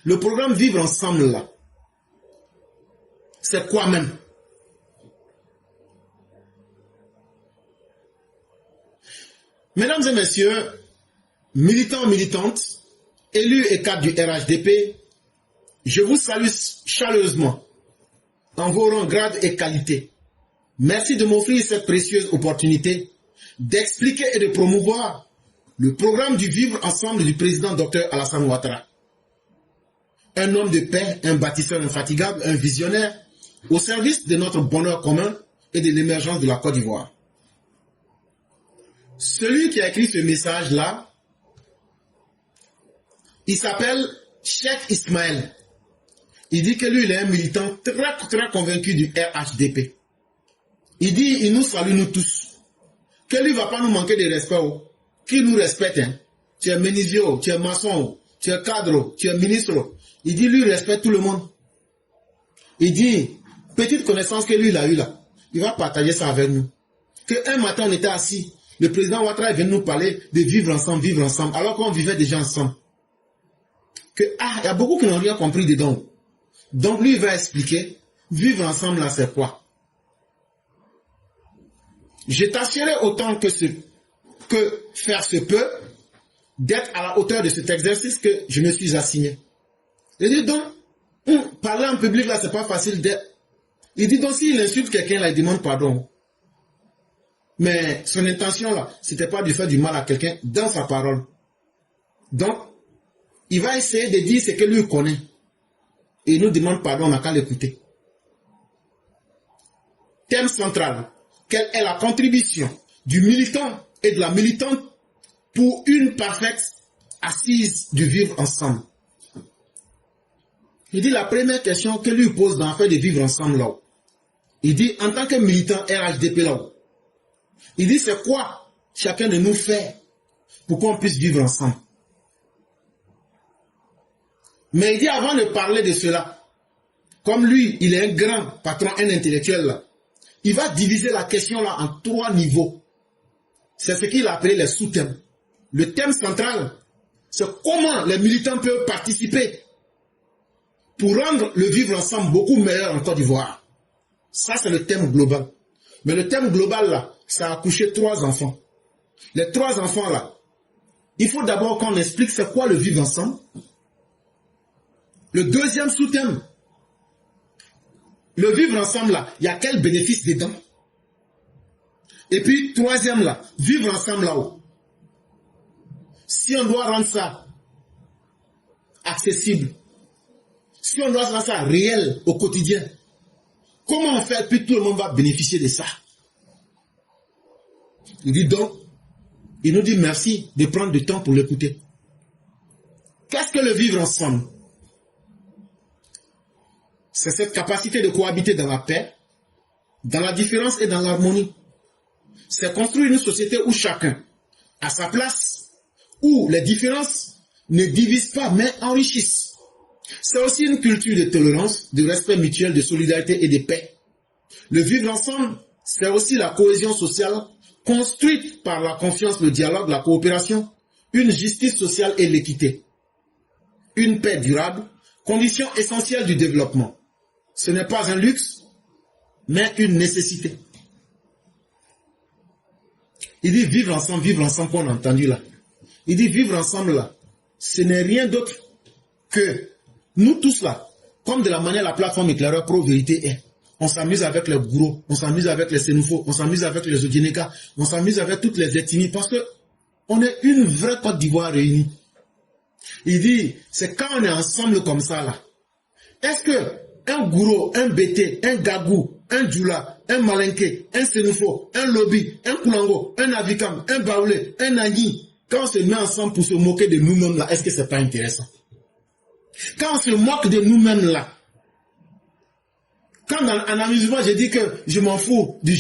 Le programme Vivre Ensemble, là, c'est quoi même? Mesdames et messieurs, militants, militantes, élus et cadres du RHDP, je vous salue chaleureusement en vos rangs, grades et qualités. Merci de m'offrir cette précieuse opportunité d'expliquer et de promouvoir le programme du Vivre Ensemble du président Dr Alassane Ouattara. Un homme de paix, un bâtisseur infatigable, un visionnaire, au service de notre bonheur commun et de l'émergence de la Côte d'Ivoire. Celui qui a écrit ce message-là, il s'appelle Cheikh Ismaël. Il dit que lui, il est un militant très convaincu du RHDP. Il dit, il nous salue nous tous. Que lui ne va pas nous manquer de respect. Qu'il nous respecte. Hein. Tu es menuisier, tu es maçon, tu es cadre, tu es ministre. Il dit, lui, il respecte tout le monde. Il dit, petite connaissance que lui, il a eu là. Il va partager ça avec nous. Qu'un matin, on était assis. Le président Ouattara vient nous parler de vivre ensemble, alors qu'on vivait déjà ensemble. Il y a beaucoup qui n'ont rien compris dedans. Donc lui, il va expliquer, vivre ensemble là, c'est quoi? Je t'assurerai autant que faire se peut, d'être à la hauteur de cet exercice que je me suis assigné. Il dit donc, parler en public là, c'est pas facile d'être. Il dit donc, s'il insulte quelqu'un là, il demande pardon. Mais son intention là, c'était pas de faire du mal à quelqu'un dans sa parole. Donc, il va essayer de dire ce que lui connaît. Et il nous demande pardon, on n'a qu'à l'écouter. Thème central. Quelle est la contribution du militant et de la militante pour une parfaite assise du vivre ensemble? Il dit la première question que lui pose dans l'affaire de vivre ensemble là. Il dit en tant que militant RHDP là. Il dit c'est quoi chacun de nous fait pour qu'on puisse vivre ensemble. Mais il dit avant de parler de cela, comme lui, il est un grand patron, un intellectuel là, il va diviser la question là en 3 niveaux. C'est ce qu'il a appelé les sous-thèmes. Le thème central, c'est comment les militants peuvent participer pour rendre le vivre ensemble beaucoup meilleur en Côte d'Ivoire. Ça, c'est le thème global. Mais le thème global là, ça a accouché 3 enfants. Les 3 enfants là, il faut d'abord qu'on explique c'est quoi le vivre ensemble. Le deuxième sous-thème, le vivre ensemble là, il y a quel bénéfice dedans? Et puis, troisième là, vivre ensemble là-haut. Si on doit rendre ça accessible, si on doit rendre ça réel au quotidien, comment on fait puis tout le monde va bénéficier de ça? Il dit donc, il nous dit merci de prendre du temps pour l'écouter. Qu'est-ce que le vivre ensemble? C'est cette capacité de cohabiter dans la paix, dans la différence et dans l'harmonie. C'est construire une société où chacun a sa place, où les différences ne divisent pas mais enrichissent. C'est aussi une culture de tolérance, de respect mutuel, de solidarité et de paix. Le vivre ensemble, c'est aussi la cohésion sociale construite par la confiance, le dialogue, la coopération, une justice sociale et l'équité. Une paix durable, condition essentielle du développement. Ce n'est pas un luxe, mais une nécessité. Il dit vivre ensemble qu'on a entendu là. Il dit vivre ensemble là, ce n'est rien d'autre que nous tous là, comme de la manière la plateforme éclaireur pro-vérité est. On s'amuse avec les bourreaux, on s'amuse avec les sénoufos, on s'amuse avec les Odineka, on s'amuse avec toutes les ethnies parce que on est une vraie Côte d'Ivoire réunie. Il dit, c'est quand on est ensemble comme ça là. Est-ce que un gourou, un bété, un gagou, un djoula, un malinké, un sénoufo, un lobby, un koulango, un avikam, un baoulé, un nagui, quand on se met ensemble pour se moquer de nous-mêmes là, est-ce que c'est pas intéressant? Quand on se moque de nous-mêmes là, quand en amusement je dis que je m'en fous du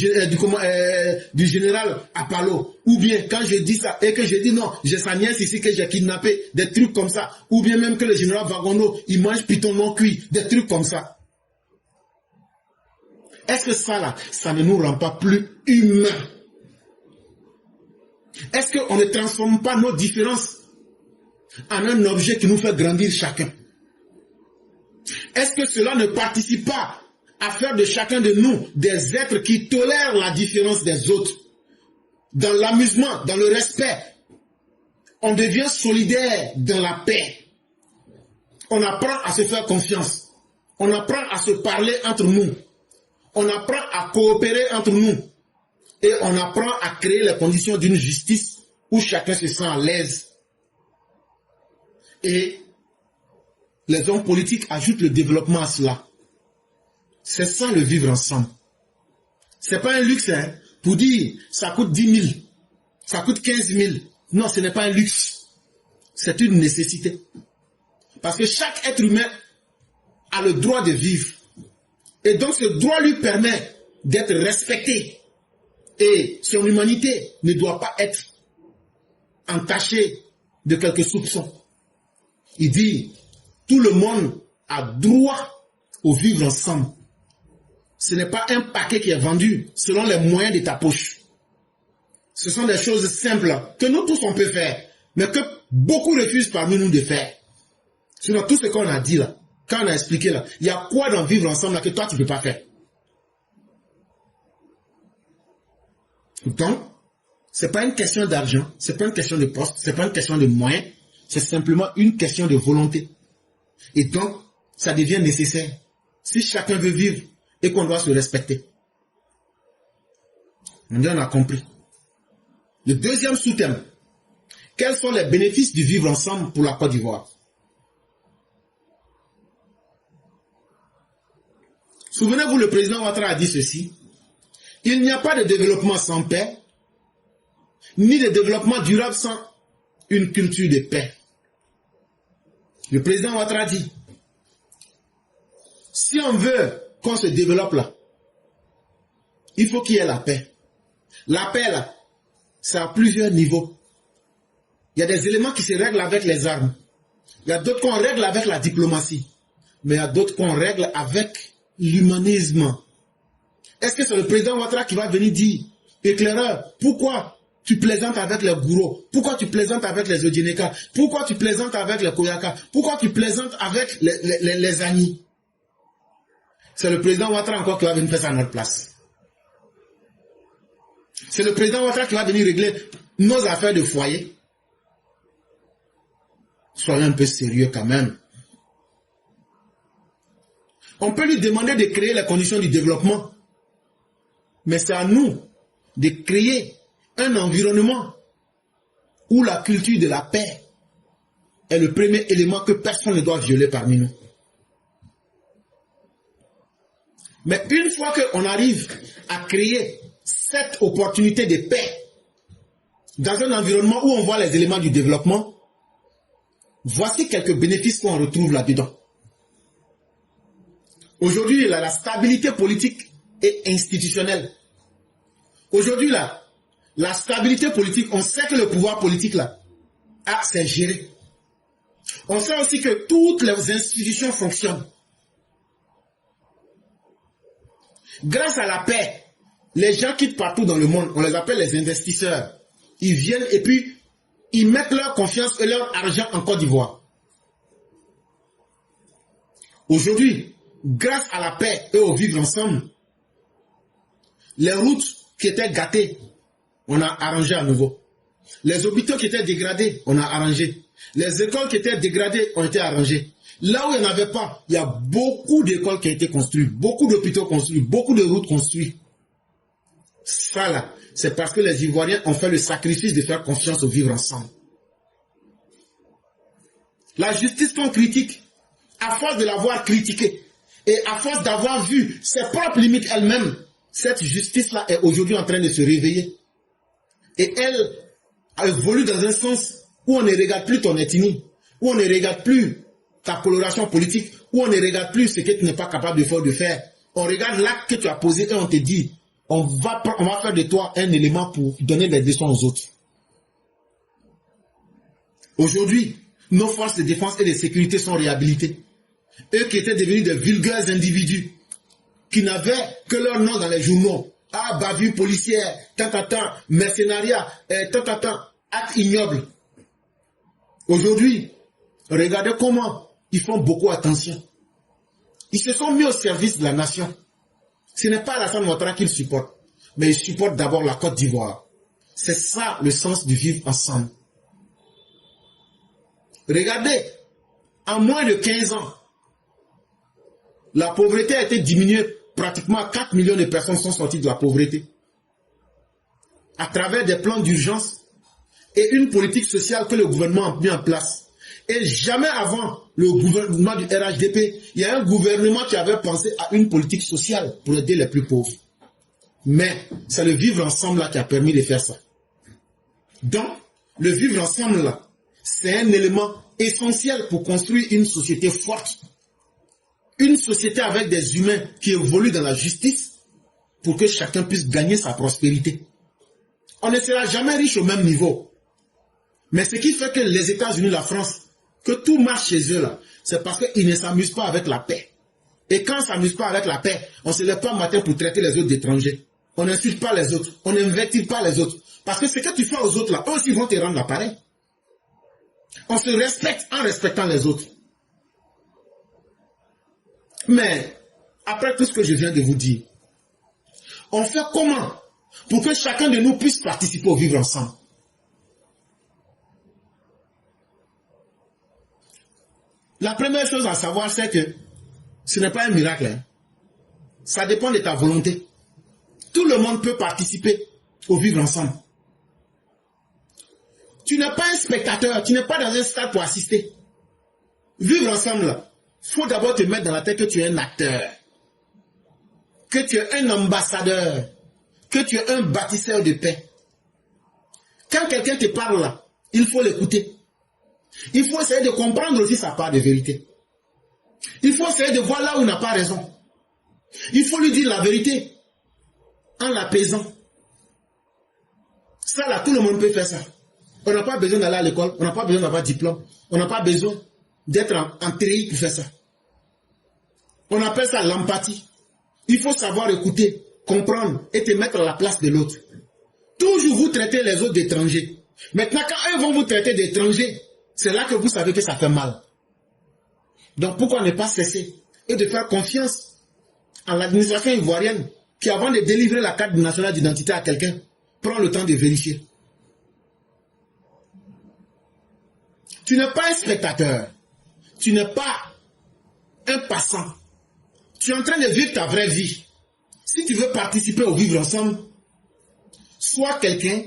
général Apalo, ou bien quand je dis ça et que je dis non, j'ai sa nièce ici que j'ai kidnappé, des trucs comme ça, ou bien même que le général Vagono, il mange piton non cuit, des trucs comme ça. Est-ce que ça là, ça ne nous rend pas plus humains? Est-ce qu'on ne transforme pas nos différences en un objet qui nous fait grandir chacun? Est-ce que cela ne participe pas à faire de chacun de nous des êtres qui tolèrent la différence des autres? Dans l'amusement, dans le respect, on devient solidaire dans la paix. On apprend à se faire confiance. On apprend à se parler entre nous. On apprend à coopérer entre nous. Et on apprend à créer les conditions d'une justice où chacun se sent à l'aise. Et les hommes politiques ajoutent le développement à cela. C'est ça le vivre ensemble. Ce n'est pas un luxe, hein, pour dire ça coûte 10 000, ça coûte 15 000. Non, ce n'est pas un luxe. C'est une nécessité. Parce que chaque être humain a le droit de vivre. Et donc ce droit lui permet d'être respecté. Et son humanité ne doit pas être entachée de quelques soupçons. Il dit, tout le monde a droit au vivre ensemble. Ce n'est pas un paquet qui est vendu selon les moyens de ta poche. Ce sont des choses simples que nous tous on peut faire, mais que beaucoup refusent parmi nous de faire. Sinon tout ce qu'on a dit là, quand on a expliqué là, il y a quoi dans vivre ensemble là que toi tu ne peux pas faire? Donc, ce n'est pas une question d'argent, ce n'est pas une question de poste, ce n'est pas une question de moyens, c'est simplement une question de volonté. Et donc, ça devient nécessaire. Si chacun veut vivre et qu'on doit se respecter. On a compris. Le deuxième sous-thème. Quels sont les bénéfices du vivre ensemble pour la Côte d'Ivoire? Souvenez-vous, le président Ouattara a dit ceci. Il n'y a pas de développement sans paix, ni de développement durable sans une culture de paix. Le président Ouattara dit, si on veut qu'on se développe là, il faut qu'il y ait la paix. La paix là, c'est à plusieurs niveaux. Il y a des éléments qui se règlent avec les armes. Il y a d'autres qu'on règle avec la diplomatie. Mais il y a d'autres qu'on règle avec l'humanisme. Est-ce que c'est le président Ouattara qui va venir dire, éclaireur, pourquoi tu plaisantes avec les gourous? Pourquoi tu plaisantes avec les Odineka? Pourquoi tu plaisantes avec les Koyaka? Pourquoi tu plaisantes avec les Agnis? C'est le président Ouattara encore qui va venir faire ça à notre place. C'est le président Ouattara qui va venir régler nos affaires de foyer. Soyons un peu sérieux quand même. On peut lui demander de créer les conditions du développement. Mais c'est à nous de créer un environnement où la culture de la paix est le premier élément que personne ne doit violer parmi nous. Mais une fois qu'on arrive à créer cette opportunité de paix dans un environnement où on voit les éléments du développement, voici quelques bénéfices qu'on retrouve là-dedans. Aujourd'hui, il y a la stabilité politique et institutionnelle. Aujourd'hui, là, la stabilité politique, on sait que le pouvoir politique, là, c'est géré. On sait aussi que toutes les institutions fonctionnent. Grâce à la paix, les gens quittent partout dans le monde, on les appelle les investisseurs. Ils viennent et puis, ils mettent leur confiance et leur argent en Côte d'Ivoire. Aujourd'hui, grâce à la paix et au vivre ensemble, les routes qui étaient gâtées, on a arrangé à nouveau. Les hôpitaux qui étaient dégradés, on a arrangé. Les écoles qui étaient dégradées ont été arrangées. Là où il n'y en avait pas, il y a beaucoup d'écoles qui ont été construites, beaucoup d'hôpitaux construits, beaucoup de routes construites. Ça là, c'est parce que les Ivoiriens ont fait le sacrifice de faire confiance au vivre ensemble. La justice qu'on critique, à force de l'avoir critiquée, et à force d'avoir vu ses propres limites elle-même, cette justice-là est aujourd'hui en train de se réveiller. Et elle évolue dans un sens où on ne regarde plus ton ethnie, où on ne regarde plus ta coloration politique, où on ne regarde plus ce que tu n'es pas capable de faire. On regarde l'acte que tu as posé et on te dit, on va faire de toi un élément pour donner des leçons aux autres. Aujourd'hui, nos forces de défense et de sécurité sont réhabilitées. Eux qui étaient devenus de vulgaires individus, qui n'avaient que leur nom dans les journaux. Ah, bavure policière, mercenariat, acte ignoble. Aujourd'hui, regardez comment ils font beaucoup attention. Ils se sont mis au service de la nation. Ce n'est pas Alassane Ouattara qu'ils supportent, mais ils supportent d'abord la Côte d'Ivoire. C'est ça le sens du vivre ensemble. Regardez, en moins de 15 ans, la pauvreté a été diminuée. Pratiquement 4 millions de personnes sont sorties de la pauvreté. À travers des plans d'urgence et une politique sociale que le gouvernement a mis en place. Et jamais avant le gouvernement du RHDP, il y a un gouvernement qui avait pensé à une politique sociale pour aider les plus pauvres. Mais c'est le vivre ensemble là qui a permis de faire ça. Donc, le vivre ensemble là, c'est un élément essentiel pour construire une société forte. Une société avec des humains qui évoluent dans la justice pour que chacun puisse gagner sa prospérité. On ne sera jamais riche au même niveau. Mais ce qui fait que les États-Unis, la France, que tout marche chez eux là, c'est parce qu'ils ne s'amusent pas avec la paix. Et quand on ne s'amuse pas avec la paix, on ne se lève pas le matin pour traiter les autres d'étrangers. On n'insulte pas les autres, on n'invective pas les autres. Parce que ce que tu fais aux autres là, eux aussi vont te rendre l'appareil. On se respecte en respectant les autres. Mais, après tout ce que je viens de vous dire, on fait comment pour que chacun de nous puisse participer au vivre ensemble? La première chose à savoir, c'est que ce n'est pas un miracle. Hein. Ça dépend de ta volonté. Tout le monde peut participer au vivre ensemble. Tu n'es pas un spectateur, tu n'es pas dans un stade pour assister. Vivre ensemble, là. Il faut d'abord te mettre dans la tête que tu es un acteur, que tu es un ambassadeur, que tu es un bâtisseur de paix. Quand quelqu'un te parle là, il faut l'écouter. Il faut essayer de comprendre aussi sa part de vérité. Il faut essayer de voir là où il n'a pas raison. Il faut lui dire la vérité en l'apaisant. Ça là, tout le monde peut faire ça. On n'a pas besoin d'aller à l'école, on n'a pas besoin d'avoir diplôme, on n'a pas besoin d'être en TRI pour faire ça. On appelle ça l'empathie. Il faut savoir écouter, comprendre et te mettre à la place de l'autre. Toujours vous traitez les autres d'étrangers. Maintenant, quand eux vont vous traiter d'étrangers, c'est là que vous savez que ça fait mal. Donc pourquoi ne pas cesser et de faire confiance en l'administration ivoirienne qui, avant de délivrer la carte nationale d'identité à quelqu'un, prend le temps de vérifier. Tu n'es pas un spectateur. Tu n'es pas un passant. Tu es en train de vivre ta vraie vie. Si tu veux participer au vivre ensemble, sois quelqu'un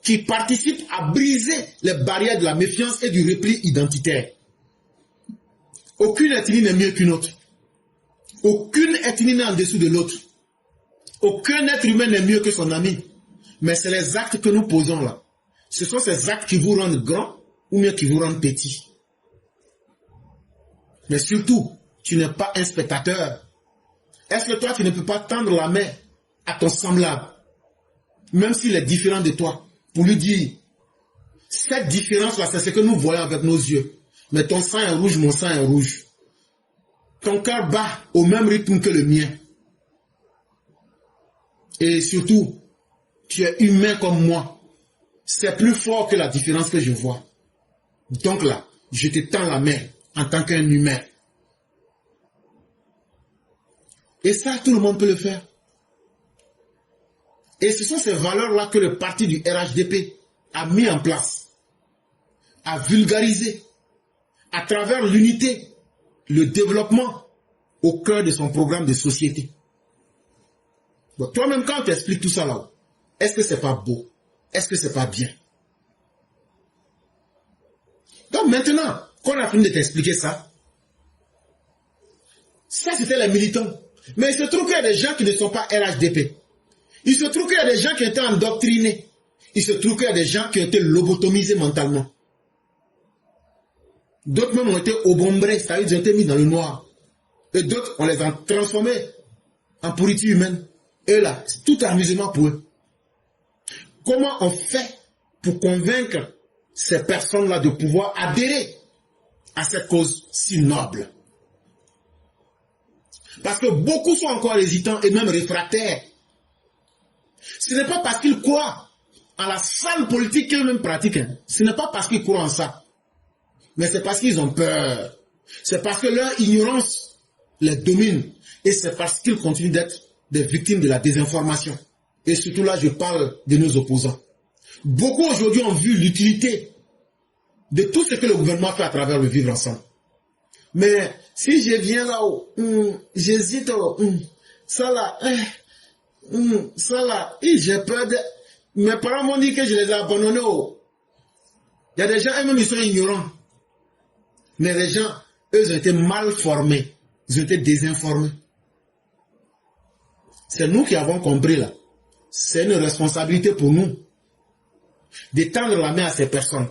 qui participe à briser les barrières de la méfiance et du repli identitaire. Aucune ethnie n'est mieux qu'une autre. Aucune ethnie n'est en dessous de l'autre. Aucun être humain n'est mieux que son ami. Mais c'est les actes que nous posons là. Ce sont ces actes qui vous rendent grand ou mieux qui vous rendent petit. Mais surtout, tu n'es pas un spectateur. Est-ce que toi, tu ne peux pas tendre la main à ton semblable, même s'il est différent de toi, pour lui dire, cette différence-là, c'est ce que nous voyons avec nos yeux. Mais ton sang est rouge, mon sang est rouge. Ton cœur bat au même rythme que le mien. Et surtout, tu es humain comme moi. C'est plus fort que la différence que je vois. Donc là, je te tends la main en tant qu'un humain. Et ça, tout le monde peut le faire. Et ce sont ces valeurs-là que le parti du RHDP a mis en place, a vulgarisé, à travers l'unité, le développement au cœur de son programme de société. Bon, toi-même, quand tu expliques tout ça là, est-ce que c'est pas beau? Est-ce que c'est pas bien? Donc maintenant qu'on a fini de t'expliquer ça, ça c'était les militants. Mais il se trouve qu'il y a des gens qui ne sont pas RHDP. Il se trouve qu'il y a des gens qui étaient endoctrinés. Il se trouve qu'il y a des gens qui ont été lobotomisés mentalement. D'autres même ont été obombrés, c'est-à-dire qu'ils ont été mis dans le noir. Et d'autres, on les a transformés en pourriture humaine. Et là, c'est tout amusement pour eux. Comment on fait pour convaincre ces personnes-là de pouvoir adhérer à cette cause si noble? Parce que beaucoup sont encore hésitants et même réfractaires. Ce n'est pas parce qu'ils croient en la sale politique qu'eux-mêmes pratiquent. Ce n'est pas parce qu'ils croient en ça. Mais c'est parce qu'ils ont peur. C'est parce que leur ignorance les domine. Et c'est parce qu'ils continuent d'être des victimes de la désinformation. Et surtout là, je parle de nos opposants. Beaucoup aujourd'hui ont vu l'utilité de tout ce que le gouvernement fait à travers le vivre ensemble. Mais si je viens là-haut, j'hésite, ça là, j'ai peur de... Mes parents m'ont dit que je les ai abandonnés. Il y a des gens, eux-mêmes, ils sont ignorants. Mais les gens, eux, ils ont été mal formés. Ils ont été désinformés. C'est nous qui avons compris là. C'est une responsabilité pour nous de tendre la main à ces personnes.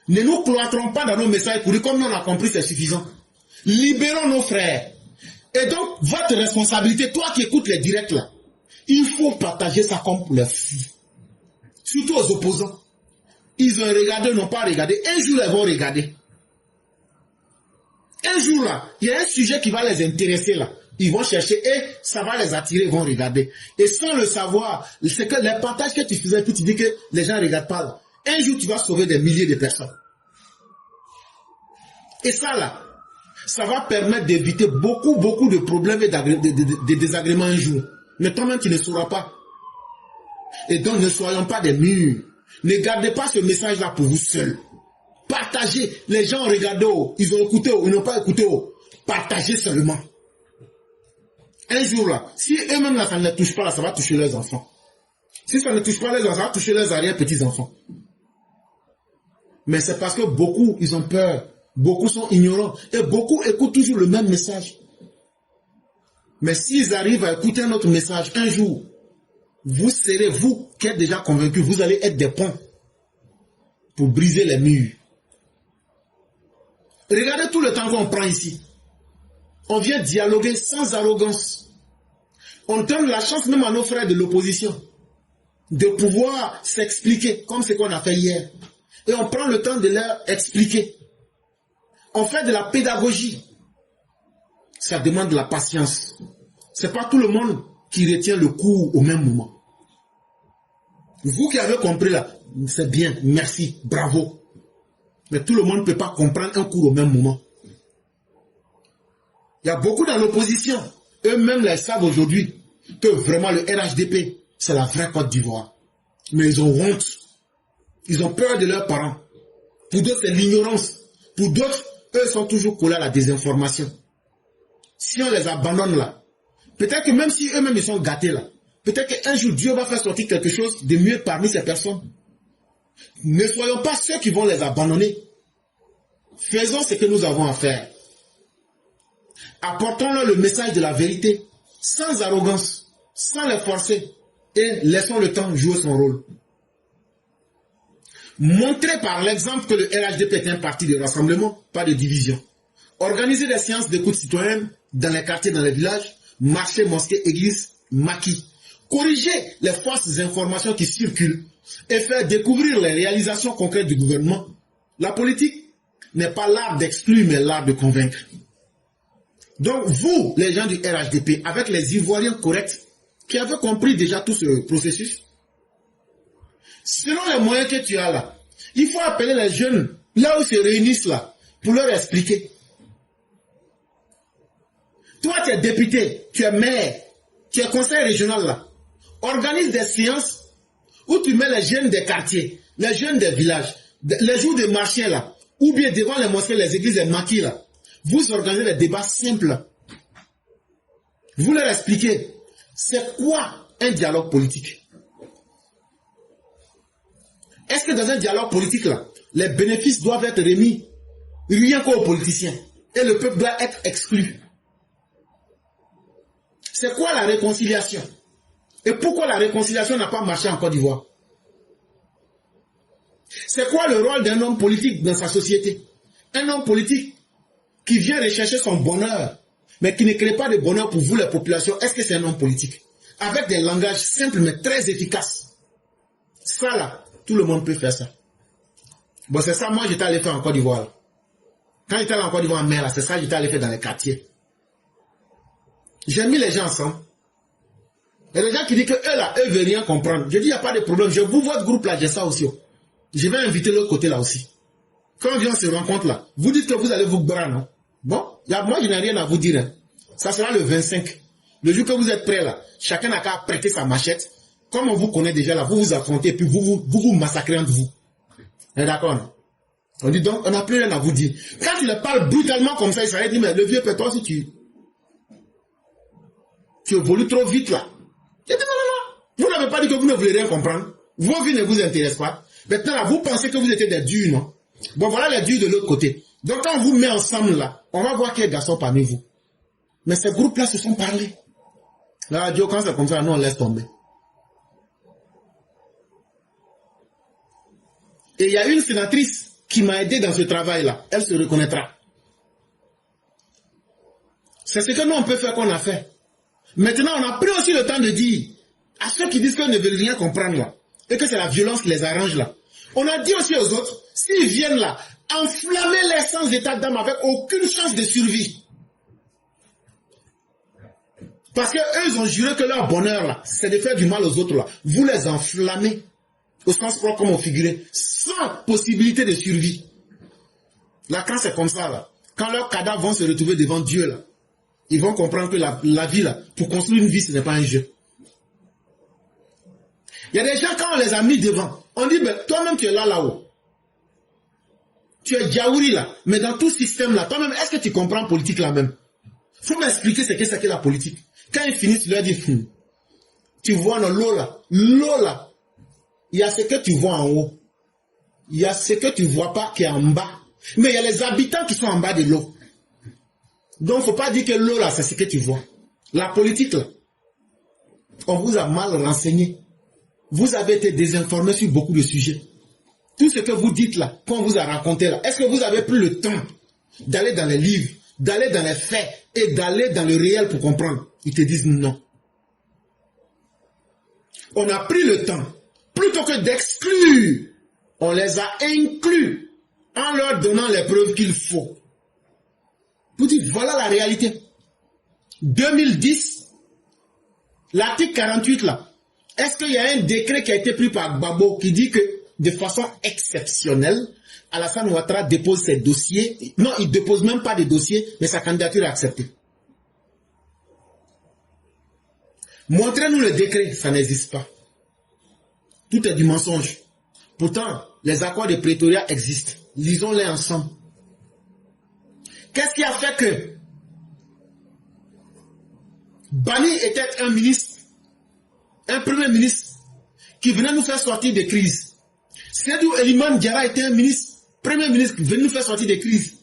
Ne nous cloîtrons pas dans nos messages pour dire comme nous on a compris, c'est suffisant. Libérons nos frères. Et donc, votre responsabilité, toi qui écoutes les directs là, il faut partager ça comme pour les fous. Surtout aux opposants. Ils ont regardé, n'ont pas regardé. Un jour, ils vont regarder. Un jour là, il y a un sujet qui va les intéresser là. Ils vont chercher et ça va les attirer, ils vont regarder. Et sans le savoir, c'est que les partages que tu faisais, puis tu dis que les gens ne regardent pas là. Un jour, tu vas sauver des milliers de personnes. Et ça là, ça va permettre d'éviter beaucoup de problèmes et de désagréments un jour. Mais toi-même, tu ne sauras pas. Et donc, ne soyons pas des murs. Ne gardez pas ce message-là pour vous seuls. Partagez. Les gens ont regardé, ils ont écouté, ils n'ont pas écouté. Partagez seulement. Un jour là, si eux-mêmes là, ça ne les touche pas là, ça va toucher leurs enfants. Si ça ne touche pas les enfants, ça va toucher leurs arrière-petits-enfants. Mais c'est parce que beaucoup, ils ont peur. Beaucoup sont ignorants. Et beaucoup écoutent toujours le même message. Mais s'ils arrivent à écouter un autre message, un jour, vous serez, vous qui êtes déjà convaincus, vous allez être des ponts pour briser les murs. Regardez tout le temps qu'on prend ici. On vient dialoguer sans arrogance. On donne la chance même à nos frères de l'opposition de pouvoir s'expliquer, comme ce qu'on a fait hier. Et on prend le temps de leur expliquer. On fait de la pédagogie. Ça demande de la patience. C'est pas tout le monde qui retient le cours au même moment. Vous qui avez compris là, c'est bien, merci, bravo. Mais tout le monde ne peut pas comprendre un cours au même moment. Il y a beaucoup dans l'opposition. Eux-mêmes les savent aujourd'hui que vraiment le RHDP, c'est la vraie Côte d'Ivoire. Mais ils ont honte. Ils ont peur de leurs parents. Pour d'autres, c'est l'ignorance. Pour d'autres, eux sont toujours collés à la désinformation. Si on les abandonne là, peut-être que même si eux-mêmes ils sont gâtés là, peut-être qu'un jour Dieu va faire sortir quelque chose de mieux parmi ces personnes. Ne soyons pas ceux qui vont les abandonner. Faisons ce que nous avons à faire. Apportons-leur le message de la vérité, sans arrogance, sans les forcer, et laissons le temps jouer son rôle. Montrez par l'exemple que le RHDP est un parti de rassemblement, pas de division. Organisez des séances d'écoute citoyenne dans les quartiers, dans les villages, marchés, mosquées, églises, maquis. Corrigez les fausses informations qui circulent et faire découvrir les réalisations concrètes du gouvernement. La politique n'est pas l'art d'exclure, mais l'art de convaincre. Donc vous, les gens du RHDP, avec les Ivoiriens corrects, qui avaient compris déjà tout ce processus, selon les moyens que tu as là, il faut appeler les jeunes, là où ils se réunissent là, pour leur expliquer. Toi, tu es député, tu es maire, tu es conseiller régional là. Organise des séances où tu mets les jeunes des quartiers, les jeunes des villages, les jours de marché là, ou bien devant les mosquées, les églises, les maquis là. Vous organisez des débats simples. Vous leur expliquez, c'est quoi un dialogue politique? Est-ce que dans un dialogue politique là, les bénéfices doivent être remis rien qu'aux politiciens et le peuple doit être exclu? C'est quoi la réconciliation? Et pourquoi la réconciliation n'a pas marché en Côte d'Ivoire? C'est quoi le rôle d'un homme politique dans sa société? Un homme politique qui vient rechercher son bonheur, mais qui ne crée pas de bonheur pour vous, les populations, est-ce que c'est un homme politique? Avec des langages simples, mais très efficaces. Ça, là, tout le monde peut faire ça. Bon, c'est ça, moi, j'étais allé faire en Côte d'Ivoire. Quand j'étais allé en Côte d'Ivoire, mais là, c'est ça, j'étais allé faire dans les quartiers. J'ai mis les gens ensemble. Il y a des gens qui disent que eux, là, eux, veulent rien comprendre. Je dis, il n'y a pas de problème. Je vous, votre groupe, là, j'ai ça aussi. Je vais inviter l'autre côté, là aussi. Quand on vient, on se rencontre, là, vous dites que vous allez vous boire, non? Bon, Moi, je n'ai rien à vous dire. Hein. Ça sera le 25. Le jour que vous êtes prêts là, chacun n'a qu'à prêter sa machette. Comme on vous connaît déjà là, vous vous affrontez, puis vous massacrez entre vous. D'accord? On dit donc, on n'a plus rien à vous dire. Quand tu le parles brutalement comme ça, il s'arrête dit, mais le vieux père, toi aussi tu évolues trop vite là. Je dis, non. Vous n'avez pas dit que vous ne voulez rien comprendre. Vos vies ne vous intéressent pas. Maintenant là, vous pensez que vous étiez des durs, non? Bon, voilà les durs de l'autre côté. Donc quand on vous met ensemble là, on va voir quel garçon parmi vous. Mais ces groupes-là se sont parlé. La radio, quand c'est comme ça, nous on laisse tomber. Et il y a une sénatrice qui m'a aidé dans ce travail-là. Elle se reconnaîtra. C'est ce que nous on peut faire qu'on a fait. Maintenant, on a pris aussi le temps de dire à ceux qui disent qu'ils ne veulent rien comprendre là, et que c'est la violence qui les arrange là. On a dit aussi aux autres, s'ils viennent là, enflammer les sans état d'âme avec aucune chance de survie. Parce qu'eux, ils ont juré que leur bonheur là, c'est de faire du mal aux autres là. Vous les enflammez, au sens propre comme au figuré, sans possibilité de survie. Là, quand c'est comme ça là, quand leurs cadavres vont se retrouver devant Dieu là, ils vont comprendre que la vie là, pour construire une vie, ce n'est pas un jeu. Il y a des gens, quand on les a mis devant, on dit, ben, toi-même tu es là-haut. Tu es Djaouri là, mais dans tout système là, toi-même, est-ce que tu comprends la politique là même? Il faut m'expliquer ce que c'est que la politique. Quand ils finissent, tu leur dis, tu vois dans l'eau là, il y a ce que tu vois en haut. Il y a ce que tu ne vois pas qui est en bas. Mais il y a les habitants qui sont en bas de l'eau. Donc, il ne faut pas dire que l'eau là, c'est ce que tu vois. La politique là, on vous a mal renseigné. Vous avez été désinformé sur beaucoup de sujets. Tout ce que vous dites là, qu'on vous a raconté là, est-ce que vous avez pris le temps d'aller dans les livres, d'aller dans les faits et d'aller dans le réel pour comprendre? Ils te disent non. On a pris le temps, plutôt que d'exclure, on les a inclus en leur donnant les preuves qu'il faut. Vous dites, voilà la réalité. 2010, l'article 48 là, est-ce qu'il y a un décret qui a été pris par Gbagbo qui dit que de façon exceptionnelle, Alassane Ouattara dépose ses dossiers? Non, il ne dépose même pas de dossiers, mais sa candidature est acceptée. Montrez-nous le décret, ça n'existe pas. Tout est du mensonge. Pourtant, les accords de Pretoria existent. Lisons-les ensemble. Qu'est-ce qui a fait que Bani était un ministre, un premier ministre qui venait nous faire sortir des crises? Seydou Eliman Diarra était un ministre, premier ministre qui venait nous faire sortir des crises.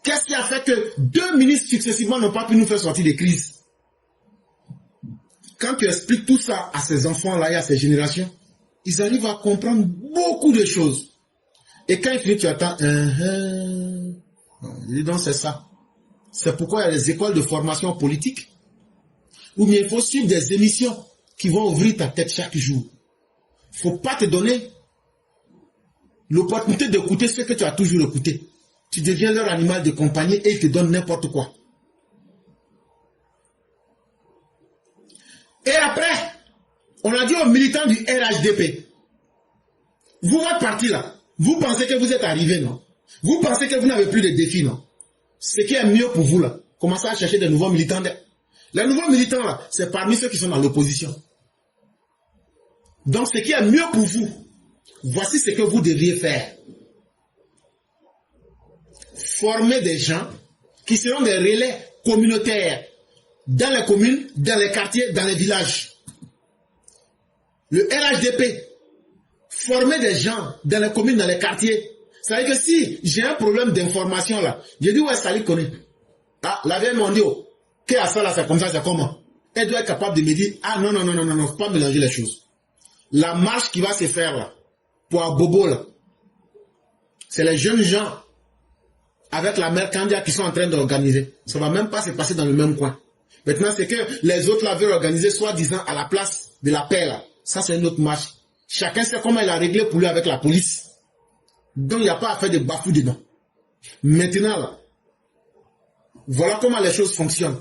Qu'est-ce qui a fait que deux ministres successivement n'ont pas pu nous faire sortir des crises? Quand tu expliques tout ça à ces enfants-là et à ces générations, ils arrivent à comprendre beaucoup de choses. Et quand ils finissent, tu attends, dis donc c'est ça. C'est pourquoi il y a des écoles de formation politique, ou bien il faut suivre des émissions qui vont ouvrir ta tête chaque jour. Il ne faut pas te donner l'opportunité d'écouter ce que tu as toujours écouté. Tu deviens leur animal de compagnie et ils te donnent n'importe quoi. Et après, on a dit aux militants du RHDP, vous, votre parti là, vous pensez que vous êtes arrivé, non? Vous pensez que vous n'avez plus de défis, non? Ce qui est mieux pour vous là, commencez à chercher de nouveaux militants. Les nouveaux militants là, c'est parmi ceux qui sont dans l'opposition. Donc ce qui est mieux pour vous, voici ce que vous devriez faire. Former des gens qui seront des relais communautaires dans les communes, dans les quartiers, dans les villages. Le RHDP, former des gens dans les communes, dans les quartiers. C'est-à-dire que si j'ai un problème d'information là, je dis ouais, Sali connaît. Ah, la vieille m'a dit, oh, qu'est-ce que ça là, c'est comme ça, c'est comment? Elle doit être capable de me dire, ah non, faut pas mélanger les choses. La marche qui va se faire là, pour Abobo là, c'est les jeunes gens avec la mère Kandia qui sont en train d'organiser. Ça va même pas se passer dans le même coin. Maintenant, c'est que les autres là veulent organiser soi-disant à la place de la paix là. Ça, c'est une autre marche. Chacun sait comment il a réglé pour lui avec la police. Donc, il n'y a pas à faire de bafou dedans. Maintenant, là, voilà comment les choses fonctionnent.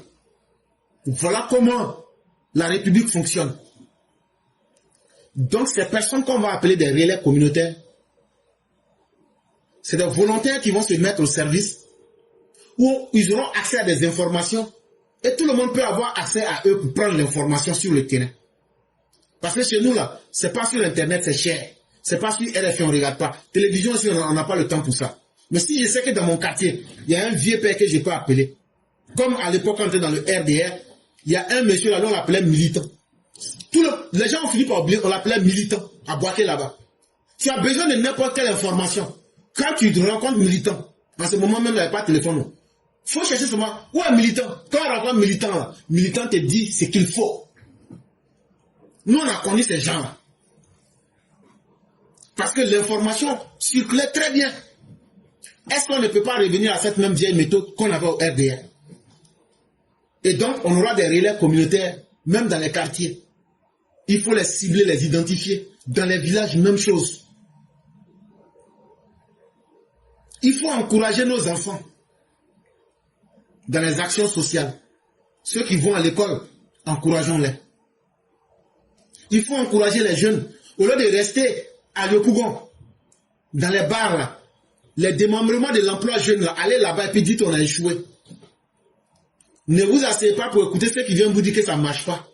Voilà comment la République fonctionne. Donc, ces personnes qu'on va appeler des relais communautaires, c'est des volontaires qui vont se mettre au service où ils auront accès à des informations et tout le monde peut avoir accès à eux pour prendre l'information sur le terrain. Parce que chez nous, là, c'est pas sur Internet, c'est cher. C'est pas sur RFI, on ne regarde pas. Télévision aussi, on n'a pas le temps pour ça. Mais si je sais que dans mon quartier, il y a un vieux père que je peux appeler, comme à l'époque, quand on était dans le RDR, il y a un monsieur là, on l'appelait militant. Les gens ont fini par oublier, on l'appelait militant, à Boaké là-bas. Tu as besoin de n'importe quelle information. Quand tu te rencontres militant, en ce moment même, il n'y a pas de téléphone. Il faut chercher seulement, où est militant? Quand on rencontre militant là, militant te dit ce qu'il faut. Nous, on a connu ces gens-là. Parce que l'information circulait très bien. Est-ce qu'on ne peut pas revenir à cette même vieille méthode qu'on avait au RDR? Et donc, on aura des relais communautaires, même dans les quartiers. Il faut les cibler, les identifier. Dans les villages, même chose. Il faut encourager nos enfants dans les actions sociales. Ceux qui vont à l'école, encourageons-les. Il faut encourager les jeunes. Au lieu de rester à Yopougon, dans les bars, là, les démembrements de l'emploi jeune, là, allez là-bas et puis dites on a échoué. Ne vous asseyez pas pour écouter ceux qui viennent vous dire que ça ne marche pas.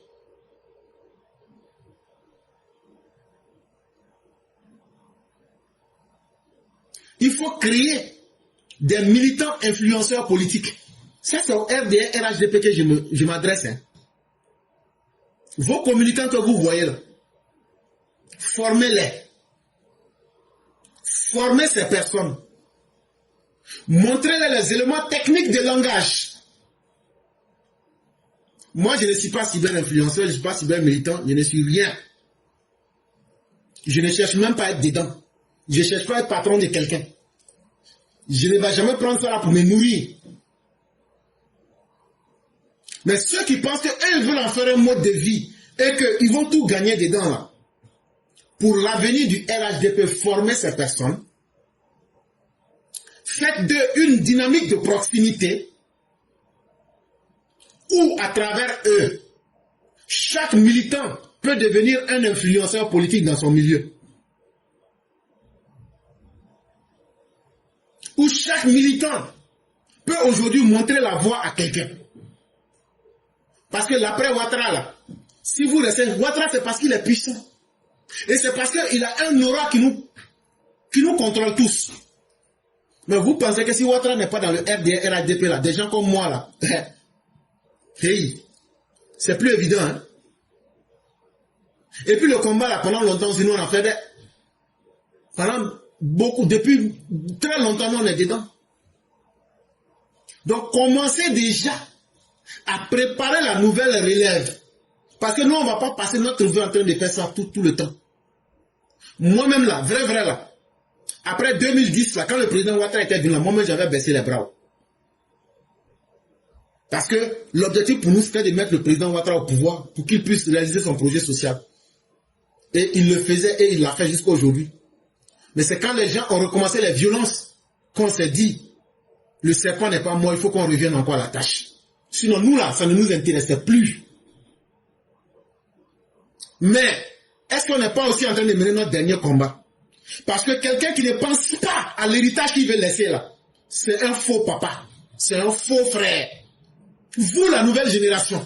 Il faut créer des militants influenceurs politiques. Ça, c'est au RDR, RHDP que je m'adresse. Hein. Vos communicants que vous voyez là, formez-les. Formez ces personnes. Montrez-les les éléments techniques de langage. Moi, je ne suis pas cyber-influenceur, je ne suis pas cyber-militant, je ne suis rien. Je ne cherche même pas à être dedans. Je ne cherche pas à être patron de quelqu'un. Je ne vais jamais prendre ça là pour me nourrir. Mais ceux qui pensent qu'ils veulent en faire un mode de vie et qu'ils vont tout gagner dedans là, pour l'avenir du RHDP, former ces personnes, faites d'eux une dynamique de proximité où, à travers eux, chaque militant peut devenir un influenceur politique dans son milieu. Où chaque militant peut aujourd'hui montrer la voie à quelqu'un. Parce que l'après Ouattara, là, si vous restez, Ouattara, c'est parce qu'il est puissant. Et c'est parce qu'il a un aura qui nous contrôle tous. Mais vous pensez que si Ouattara n'est pas dans le RDR, RADP, là, des gens comme moi, là, hey, c'est plus évident, hein? Et puis le combat, là, pendant longtemps, sinon on a fait des... Pendant beaucoup, depuis très longtemps, on est dedans. Donc, commencez déjà à préparer la nouvelle relève. Parce que nous, on ne va pas passer notre vie en train de faire ça tout le temps. Moi-même, là, vrai, là, après 2010, là, quand le président Ouattara était venu là, moi-même, j'avais baissé les bras. Parce que l'objectif pour nous, c'était de mettre le président Ouattara au pouvoir pour qu'il puisse réaliser son projet social. Et il le faisait et il l'a fait jusqu'à aujourd'hui. Mais c'est quand les gens ont recommencé les violences qu'on s'est dit, le serpent n'est pas mort, il faut qu'on revienne encore à la tâche. Sinon, nous, là, ça ne nous intéressait plus. Mais, est-ce qu'on n'est pas aussi en train de mener notre dernier combat? Parce que quelqu'un qui ne pense pas à l'héritage qu'il veut laisser là, c'est un faux papa, c'est un faux frère. Vous, la nouvelle génération,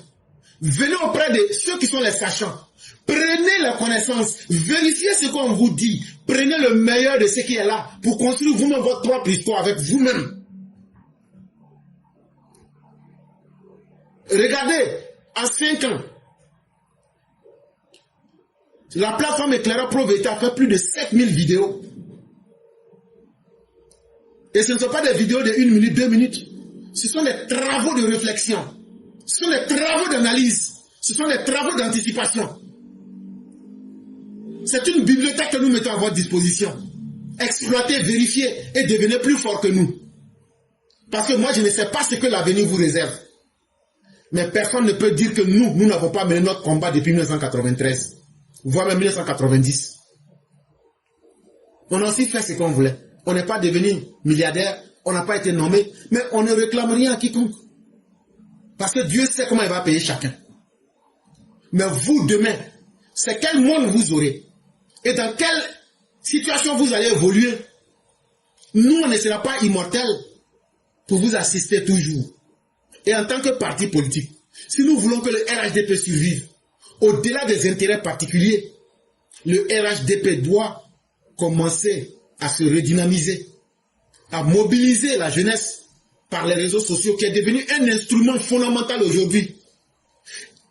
venez auprès de ceux qui sont les sachants. Prenez la connaissance, vérifiez ce qu'on vous dit, prenez le meilleur de ce qui est là pour construire vous-même votre propre histoire avec vous-même. Regardez, en 5 ans, la plateforme Éclaireur Pro Vérité a fait plus de 7000 vidéos. Et ce ne sont pas des vidéos de 1 minute, 2 minutes. Ce sont des travaux de réflexion. Ce sont des travaux d'analyse. Ce sont des travaux d'anticipation. C'est une bibliothèque que nous mettons à votre disposition. Exploitez, vérifiez et devenez plus fort que nous. Parce que moi, je ne sais pas ce que l'avenir vous réserve. Mais personne ne peut dire que nous n'avons pas mené notre combat depuis 1993, voire même 1990. On a aussi fait ce qu'on voulait. On n'est pas devenu milliardaire, on n'a pas été nommé, mais on ne réclame rien à quiconque. Parce que Dieu sait comment il va payer chacun. Mais vous, demain, c'est quel monde vous aurez et dans quelle situation vous allez évoluer. Nous, on ne sera pas immortels. pour vous assister toujours. Et en tant que parti politique, si nous voulons que le RHDP survive, au-delà des intérêts particuliers, le RHDP doit commencer à se redynamiser, à mobiliser la jeunesse par les réseaux sociaux qui est devenu un instrument fondamental aujourd'hui.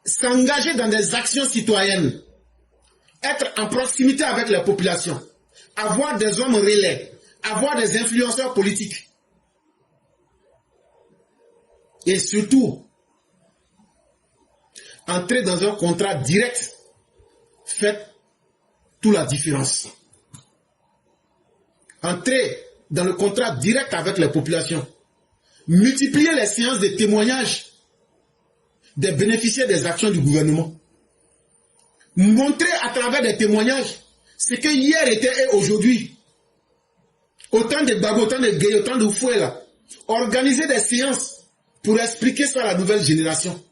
S'engager dans des actions citoyennes, être en proximité avec la population, avoir des hommes relais, avoir des influenceurs politiques. Et surtout, entrer dans un contrat direct fait toute la différence. Entrer dans le contrat direct avec les populations. Multiplier les séances de témoignages des bénéficiaires des actions du gouvernement. Montrer à travers des témoignages ce que hier était et aujourd'hui. Autant de babos, autant de gays, autant de fouets là. Organiser des séances pour expliquer ça à la nouvelle génération.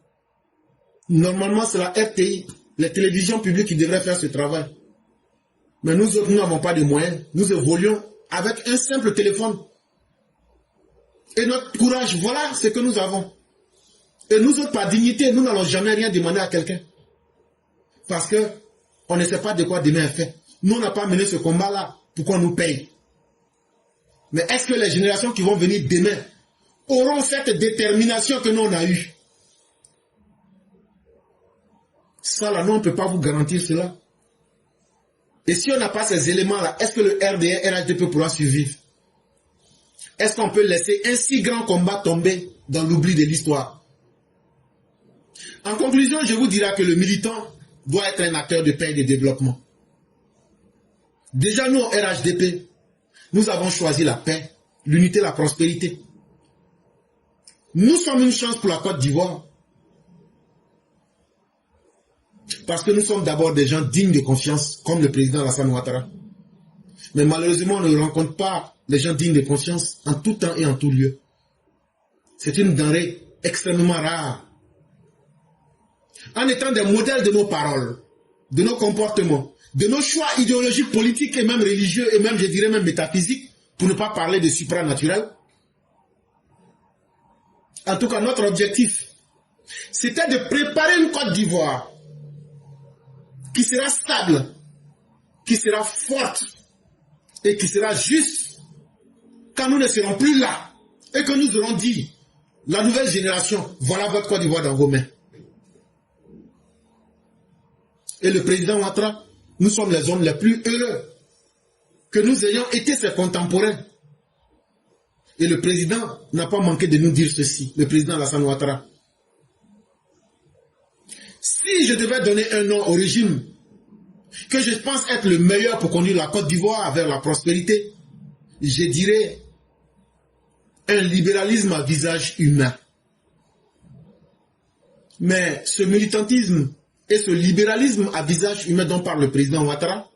Normalement, c'est la RTI, les télévisions publiques qui devraient faire ce travail. Mais nous autres, nous n'avons pas de moyens. Nous évoluons avec un simple téléphone. Et notre courage, voilà ce que nous avons. Et nous autres, par dignité, nous n'allons jamais rien demander à quelqu'un. Parce que on ne sait pas de quoi demain est fait. Nous, on n'a pas mené ce combat-là pour qu'on nous paye. Mais est-ce que les générations qui vont venir demain auront cette détermination que nous, on a eue? Ça, là, nous, on ne peut pas vous garantir cela. Et si on n'a pas ces éléments-là, est-ce que le RDR, RHDP pourra survivre? Est-ce qu'on peut laisser un si grand combat tomber dans l'oubli de l'histoire? En conclusion, je vous dirai que le militant doit être un acteur de paix et de développement. Déjà, nous, au RHDP, nous avons choisi la paix, l'unité, la prospérité. Nous sommes une chance pour la Côte d'Ivoire. Parce que nous sommes d'abord des gens dignes de confiance, comme le président Alassane Ouattara. Mais malheureusement, on ne rencontre pas les gens dignes de confiance en tout temps et en tout lieu. C'est une denrée extrêmement rare. En étant des modèles de nos paroles, de nos comportements, de nos choix idéologiques, politiques et même religieux, et même, je dirais même métaphysiques, pour ne pas parler de supranaturel. En tout cas, notre objectif, c'était de préparer une Côte d'Ivoire qui sera stable, qui sera forte et qui sera juste quand nous ne serons plus là et que nous aurons dit, la nouvelle génération, voilà votre Côte d'Ivoire dans vos mains. Et le président Ouattara, nous sommes les hommes les plus heureux que nous ayons été ses contemporains. Et le président n'a pas manqué de nous dire ceci, le président Alassane Ouattara. Si je devais donner un nom au régime que je pense être le meilleur pour conduire la Côte d'Ivoire vers la prospérité, je dirais un libéralisme à visage humain. Mais ce militantisme et ce libéralisme à visage humain dont parle le président Ouattara,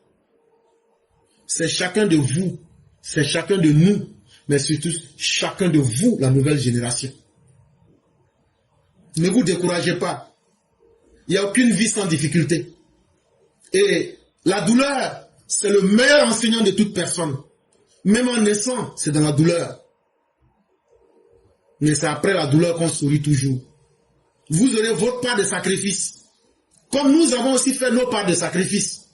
c'est chacun de vous, c'est chacun de nous, mais surtout chacun de vous, la nouvelle génération. Ne vous découragez pas. Il n'y a aucune vie sans difficulté. Et la douleur, c'est le meilleur enseignant de toute personne. Même en naissant, c'est dans la douleur. Mais c'est après la douleur qu'on sourit toujours. Vous aurez votre part de sacrifice. Comme nous avons aussi fait nos parts de sacrifice.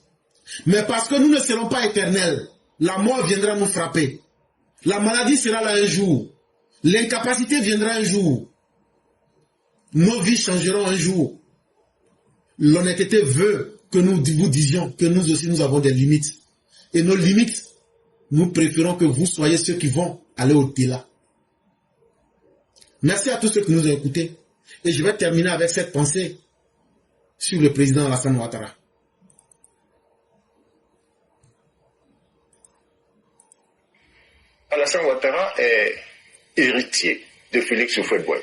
Mais parce que nous ne serons pas éternels, la mort viendra nous frapper. La maladie sera là un jour. L'incapacité viendra un jour. Nos vies changeront un jour. L'honnêteté veut que nous vous disions que nous aussi nous avons des limites. Et nos limites, nous préférons que vous soyez ceux qui vont aller au-delà. Merci à tous ceux qui nous ont écoutés. Et je vais terminer avec cette pensée sur le président Alassane Ouattara. Alassane Ouattara est héritier de Félix Houphouët-Boigny.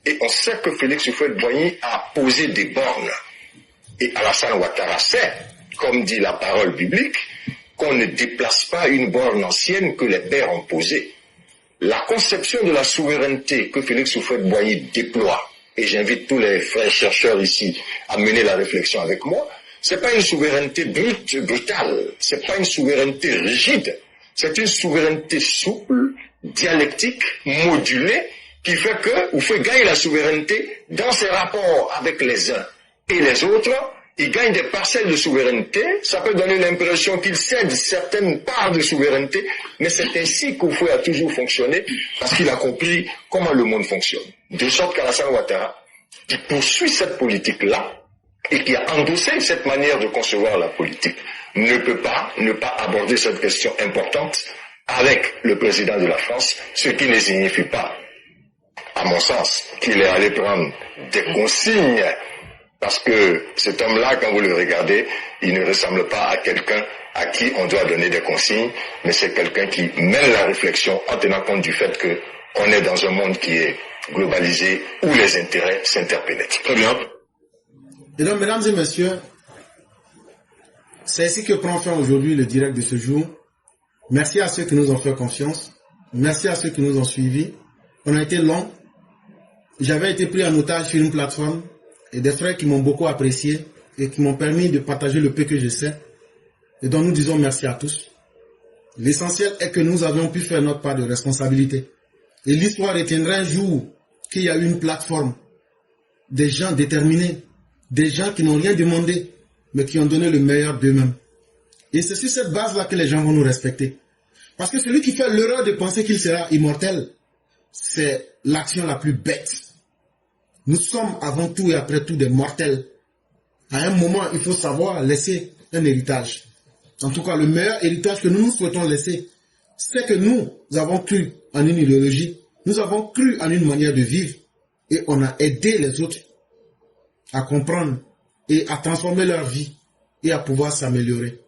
Et on sait que Félix Houphouët-Boigny a posé des bornes. Et Alassane Ouattara sait, comme dit la parole biblique, qu'on ne déplace pas une borne ancienne que les pères ont posée. La conception de la souveraineté que Félix Houphouët-Boigny déploie, et j'invite tous les frères chercheurs ici à mener la réflexion avec moi, c'est pas une souveraineté brutale, c'est pas une souveraineté rigide, c'est une souveraineté souple dialectique, modulée, qui fait que vous faites gagner la souveraineté dans ses rapports avec les uns et les autres. Il gagne des parcelles de souveraineté. Ça peut donner l'impression qu'il cède certaines parts de souveraineté, mais c'est ainsi qu'Oufoué a toujours fonctionné parce qu'il a compris comment le monde fonctionne. De sorte qu'Alassane Ouattara, qui poursuit cette politique-là et qui a endossé cette manière de concevoir la politique, ne peut pas ne pas aborder cette question importante avec le président de la France, ce qui ne signifie pas, à mon sens, qu'il est allé prendre des consignes, parce que cet homme-là, quand vous le regardez, il ne ressemble pas à quelqu'un à qui on doit donner des consignes, mais c'est quelqu'un qui mène la réflexion en tenant compte du fait qu'on est dans un monde qui est globalisé, où les intérêts s'interpénètrent. Très bien. Et donc, mesdames et messieurs, c'est ainsi que prend fin aujourd'hui le direct de ce jour. Merci à ceux qui nous ont fait confiance. Merci à ceux qui nous ont suivis. On a été long. J'avais été pris en otage sur une plateforme et des frères qui m'ont beaucoup apprécié et qui m'ont permis de partager le peu que je sais. Et donc nous disons merci à tous. L'essentiel est que nous avions pu faire notre part de responsabilité. Et l'histoire retiendra un jour qu'il y a eu une plateforme, des gens déterminés, des gens qui n'ont rien demandé, mais qui ont donné le meilleur d'eux-mêmes. Et c'est sur cette base-là que les gens vont nous respecter. Parce que celui qui fait l'erreur de penser qu'il sera immortel, c'est l'action la plus bête. Nous sommes avant tout et après tout des mortels. À un moment, il faut savoir laisser un héritage. En tout cas, le meilleur héritage que nous souhaitons laisser, c'est que nous avons cru en une idéologie, nous avons cru en une manière de vivre, et on a aidé les autres à comprendre et à transformer leur vie et à pouvoir s'améliorer.